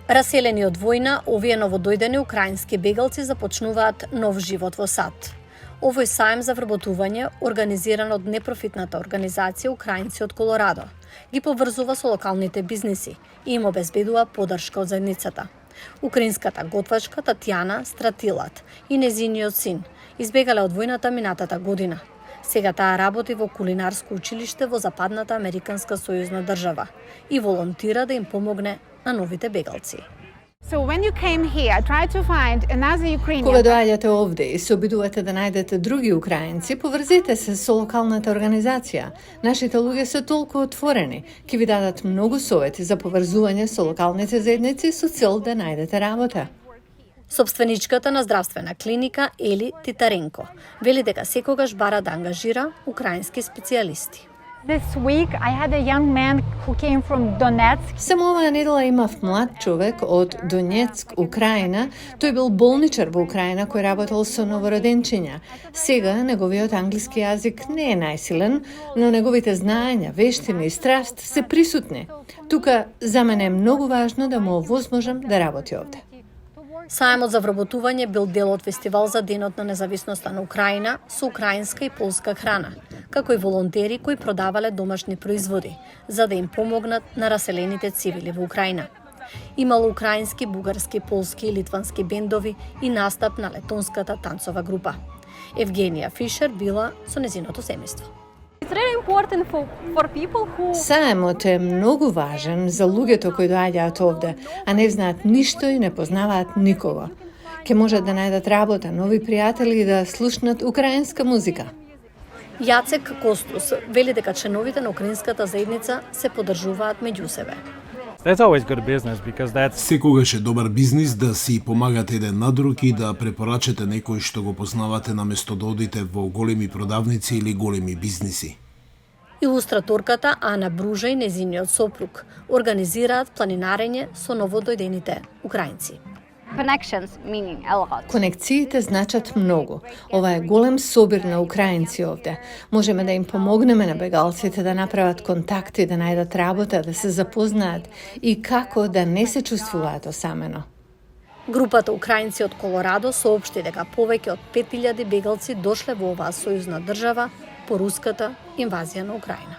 Раселени од војна, овие новодојдени украински бегалци започнуваат нов живот во САД. Овој саем за вработување, организиран од непрофитната организација Украинци од Колорадо, ги поврзува со локалните бизниси и им обезбедува поддршка од заедницата. Украинската готвачка Татјана Стратилат и незиниот син избегале од војната минатата година. Сега таа работи во кулинарско училиште во западната Американска сојузна држава и волонтира да им помогне на новите бегалци. Кога доаѓате овде и се обидувате да најдете други украинци, поврзете се со локалната организација. Нашите луѓе се толку отворени, ќе ви дадат многу совети за поврзување со локалните заедници со цел да најдете работа. Собственичката на здравствена клиника Ели Титаренко вели дека секогаш бара да ангажира украински специјалисти. This week I had a young man who came from Donetsk. Само оваа недела имав млад човек од Донецк, Украина. Тој бил болничар во Украина кој работел со новороденчиња. Сега неговиот англиски јазик не е најсилен, но неговите знаења, вештини и страст се присутни. Тука за мене е многу важно да му овозможам да работи овде. Саемот за вработување бил дел од фестивал за Денот на независноста на Украина со украинска и полска храна, како и волонтери кои продавале домашни производи, за да им помогнат на раселените цивили во Украина. Имало украински, бугарски, полски и литвански бендови и настап на летонската танцова група. Евгенија Фишер била со незиното семејство. Саемот е многу важен за луѓето кои доаѓаат овде, а не знаат ништо и не познаваат никого. Ке можат да најдат работа, нови пријатели и да слушнат украинска музика. Јацек Костус вели дека членовите на украинската заедница се поддржуваат меѓу себе. Секогаш е добар бизнис да си помагате еден на друг и да препорачате некој што го познавате наместо да одите во големи продавници или големи бизниси. Илустраторката Ана Бружа и незиниот сопруг организираат планинарење со новодојдените украинци. Конекциите значат многу. Ова е голем собир на украинци овде. Можеме да им помогнеме на бегалците да направат контакти, да најдат работа, да се запознаат и како да не се чувствуваат осамено. Групата украинци од Колорадо соопшти дека повеќе од 5000 бегалци дошле во оваа сојузна држава по руската инвазија на Украина.